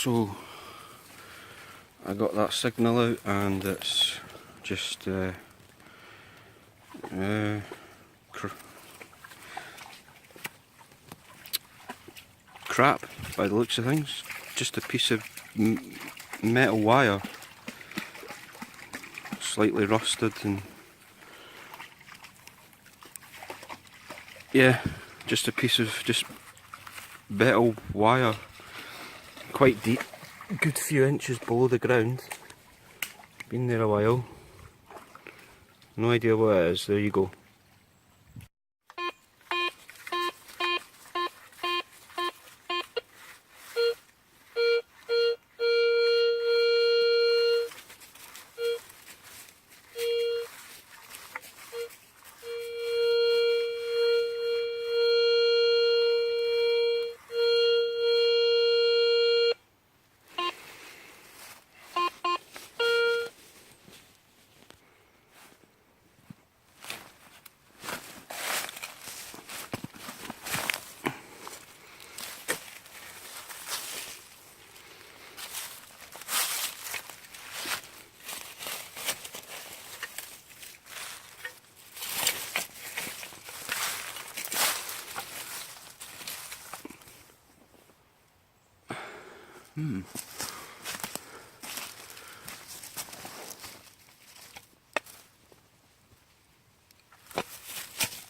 So I got that signal out and it's just crap by the looks of things. Just a piece of metal wire, slightly rusted, and yeah, just a piece of metal wire, quite deep, good few inches below the ground. Been there a while. No idea what it is. There you go.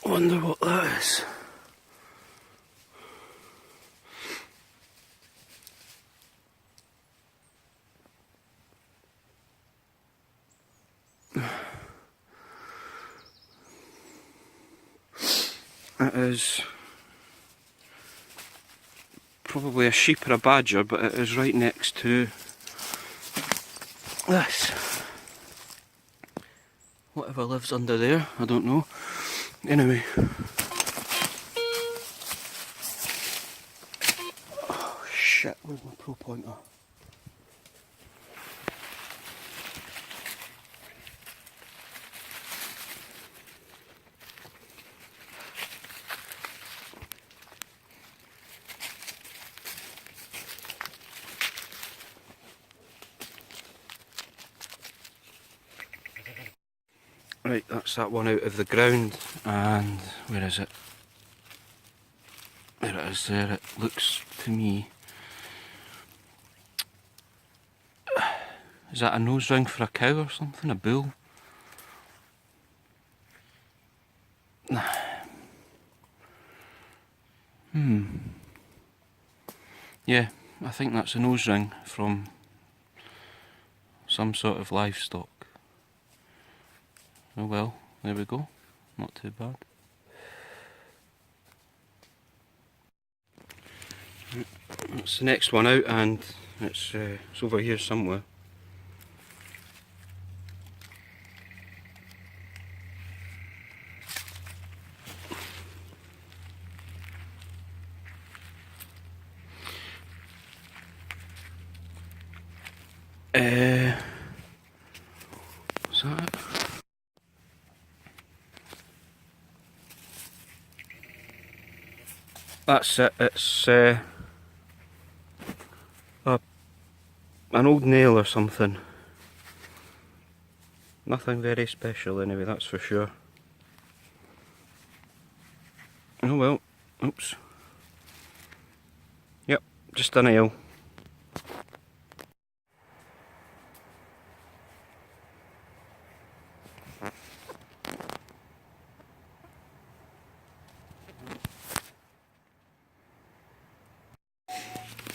Wonder what that is. It is probably a sheep or a badger, but it is right next to this. Whatever lives under there, I don't know. Anyway. Oh shit, where's my pro pointer? Right, that's that one out of the ground, and where is it? There it is there. It looks to me... Is that a nose ring for a cow or something? A bull? Yeah, I think that's a nose ring from some sort of livestock. Oh well, there we go. Not too bad. That's the next one out, and it's over here somewhere. Is that it? That's it. It's an old nail or something. Nothing very special anyway, that's for sure. Oh well. Oops. Yep, just a nail.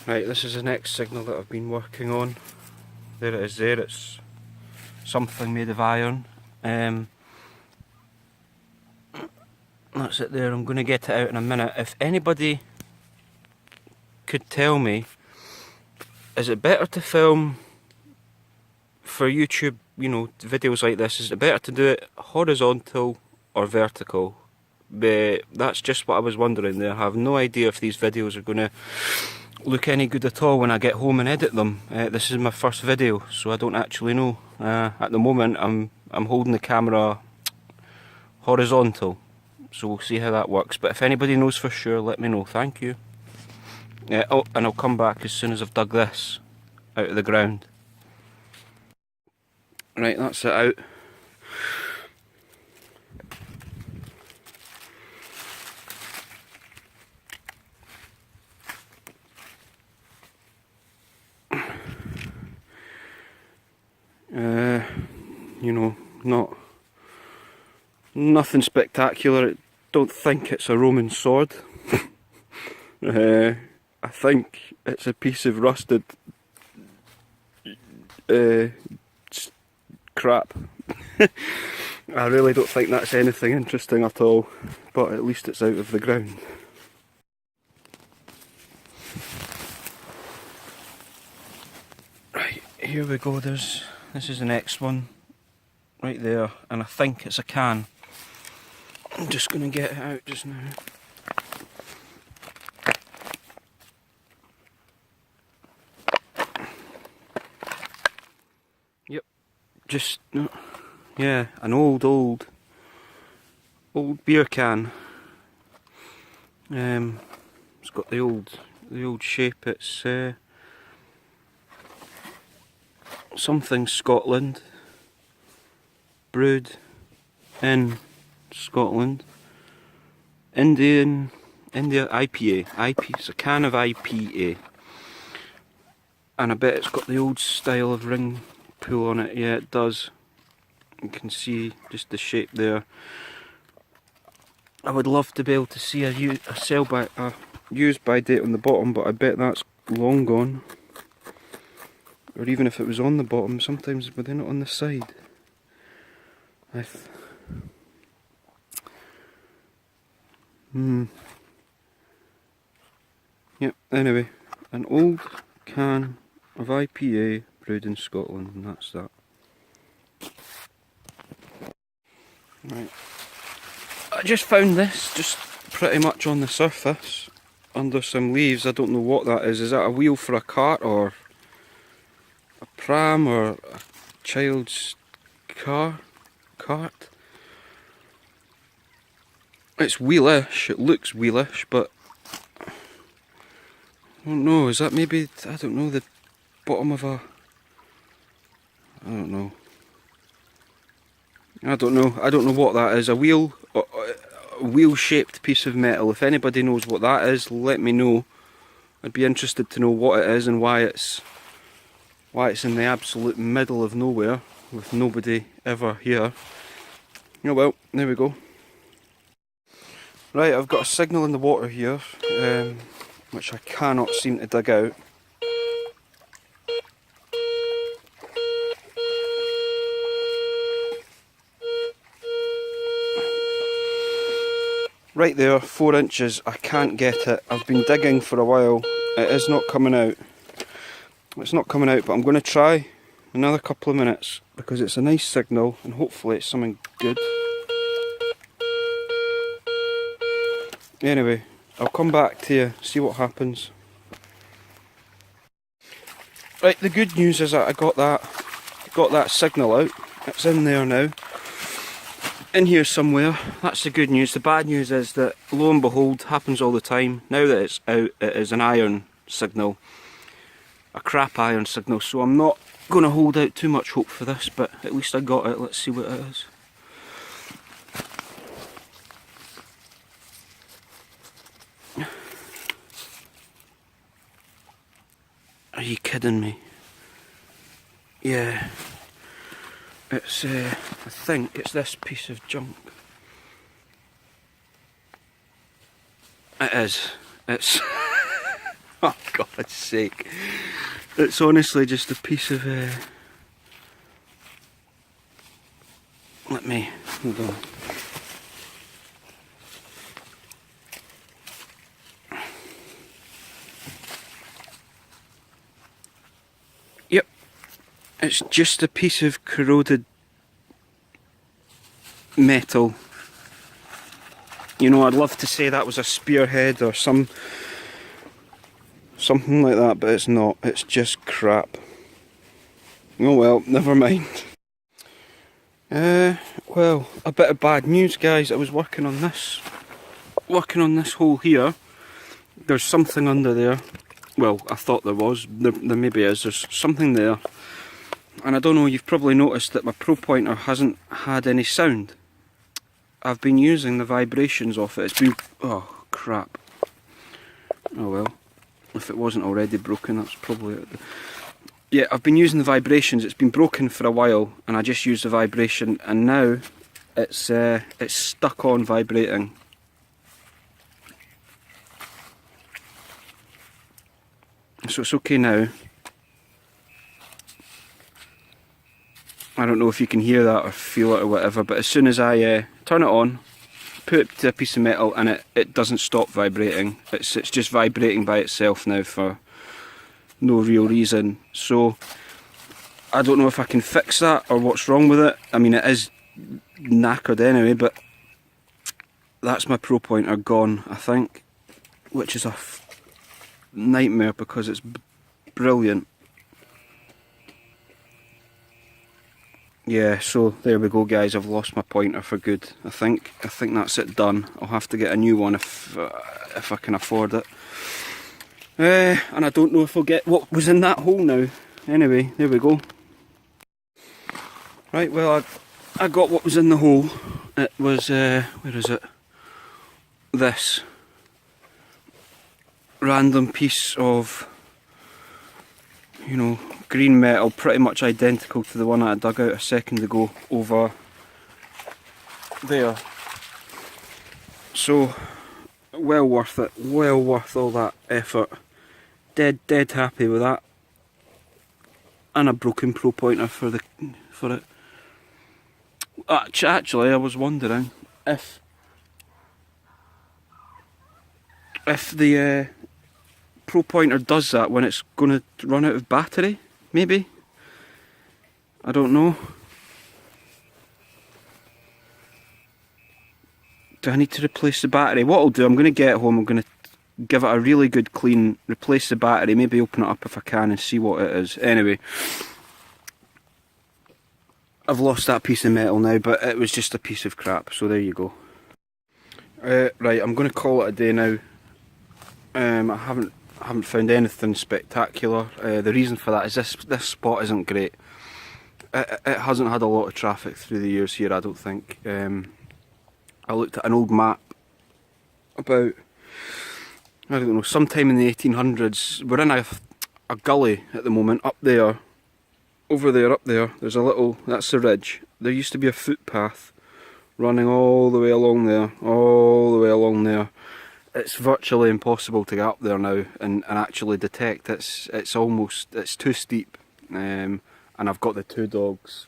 Right, this is the next signal that I've been working on. There it is there, it's something made of iron. That's it there, I'm going to get it out in a minute. If anybody could tell me, is it better to film for YouTube, you know, videos like this, is it better to do it horizontal or vertical? That's just what I was wondering there. I have no idea if these videos are going to look any good at all when I get home and edit them. This is my first video, so I don't actually know. At the moment I'm holding the camera horizontal, so we'll see how that works. But if anybody knows for sure, let me know. Thank you. Oh, and I'll come back as soon as I've dug this. out of the ground. Right, that's it out. You know, nothing spectacular. I don't think it's a Roman sword. I think it's a piece of rusted crap. I really don't think that's anything interesting at all, but at least it's out of the ground. Right, here we go. This is the next one. Right there, and I think it's a can. I'm just going to get it out just now. Yep, just, yeah, an old beer can. It's got the old shape. It's something Scotland. Brewed in Scotland. India IPA. It's a can of IPA. And I bet it's got the old style of ring pull on it. Yeah, it does. You can see just the shape there. I would love to be able to see a use by date on the bottom, but I bet that's long gone. Or even if it was on the bottom, sometimes were they not on the side? Yep, anyway, an old can of IPA brewed in Scotland, and that's that. Right. I just found this, just pretty much on the surface, under some leaves. I don't know what that is. Is that a wheel for a cart, or a pram, or a child's cart? It's wheelish, it looks wheelish, but I don't know, is that maybe, I don't know, the bottom of a, I don't know what that is. A wheel shaped piece of metal. If anybody knows what that is, let me know. I'd be interested to know what it is and why it's in the absolute middle of nowhere with nobody ever here. Oh well, there we go. Right, I've got a signal in the water here, which I cannot seem to dig out. Right there, 4 inches, I can't get it. I've been digging for a while, it is not coming out. It's not coming out, but I'm going to try another couple of minutes, because it's a nice signal, and hopefully it's something good. Anyway, I'll come back to you, see what happens. Right, the good news is that I got that signal out. It's in there now. In here somewhere. That's the good news. The bad news is that, lo and behold, happens all the time. Now that it's out, it is an iron signal. A crap iron signal, so I'm not going to hold out too much hope for this, but at least I got it. Let's see what it is. Are you kidding me? Yeah. It's, I think it's this piece of junk. It is. It's... oh, God's sake. It's honestly just a piece of... Let me... hold on. Yep. It's just a piece of corroded metal. You know, I'd love to say that was a spearhead or something like that, but it's not. It's just crap. Oh well, never mind. Well, a bit of bad news, guys. I was working on this hole here. There's something under there. Well, I thought there was. There maybe is. There's something there. And I don't know, you've probably noticed that my Pro Pointer hasn't had any sound. I've been using the vibrations off it. It's been... oh, crap. Oh well. If it wasn't already broken, that's probably it. Yeah, I've been using the vibrations. It's been broken for a while, and I just used the vibration, and now it's stuck on vibrating. So it's okay now. I don't know if you can hear that or feel it or whatever, but as soon as I turn it on, put it to a piece of metal, and it doesn't stop vibrating. It's just vibrating by itself now for no real reason. So I don't know if I can fix that or what's wrong with it. I mean, it is knackered anyway, but that's my Pro Pointer gone, I think, which is a nightmare because it's brilliant. Yeah, so there we go, guys. I've lost my pointer for good. I think that's it, done. I'll have to get a new one if I can afford it. And I don't know if I'll get what was in that hole now. Anyway, there we go. Right, well, I got what was in the hole. It was, where is it? This random piece of, you know, green metal, pretty much identical to the one I dug out a second ago over there. So, well worth it, well worth all that effort. Dead happy with that. And a broken Pro Pointer for it. Actually, I was wondering if the Pro Pointer does that when it's going to run out of battery, maybe? I don't know. Do I need to replace the battery? What I'll do, I'm going to get home, I'm going to give it a really good clean, replace the battery, maybe open it up if I can and see what it is. Anyway, I've lost that piece of metal now, but it was just a piece of crap, so there you go. Right, I'm going to call it a day now. I haven't found anything spectacular. The reason for that is this spot isn't great. It hasn't had a lot of traffic through the years here, I don't think. I looked at an old map about, I don't know, sometime in the 1800s. We're in a gully at the moment, up there, over there, up there. There's a little, that's the ridge. There used to be a footpath running all the way along there, all the way along there. It's virtually impossible to get up there now and actually detect. It's too steep, and I've got the two dogs.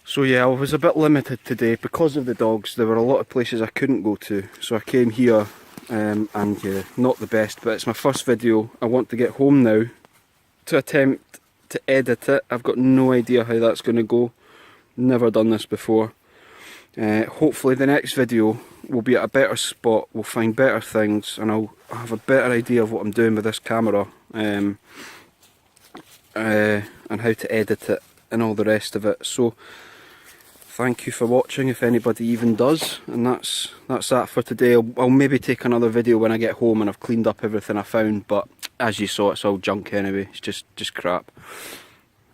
So yeah, I was a bit limited today because of the dogs. There were a lot of places I couldn't go to, so I came here, and yeah, not the best, but it's my first video. I want to get home now to attempt to edit it. I've got no idea how that's going to go. Never done this before. Hopefully the next video will be at a better spot, we'll find better things, and I'll have a better idea of what I'm doing with this camera, and how to edit it and all the rest of it. So thank you for watching, if anybody even does, and that's that for today. I'll maybe take another video when I get home and I've cleaned up everything I found, but as you saw, it's all junk anyway. It's just crap.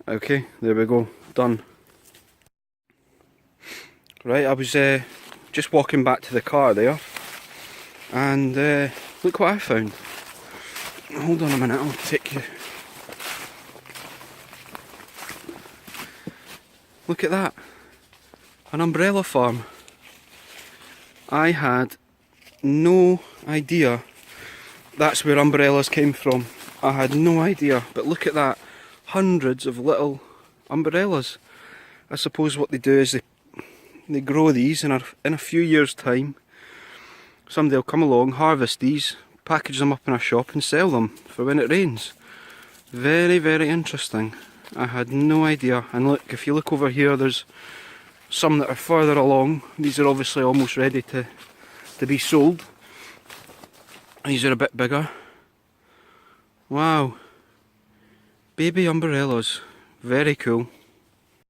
Okay, there we go, done. Right, I was just walking back to the car there, and look what I found. Hold on a minute, I'll take you. Look at that, an umbrella farm. I had no idea that's where umbrellas came from. I had no idea, but look at that, hundreds of little umbrellas. I suppose what they do is they grow these, and in a few years' time somebody will come along, harvest these, package them up in a shop and sell them for when it rains. Very, very interesting. I had no idea. And look, if you look over here, there's some that are further along. These are obviously almost ready to be sold. These are a bit bigger. Wow. Baby umbrellas. Very cool.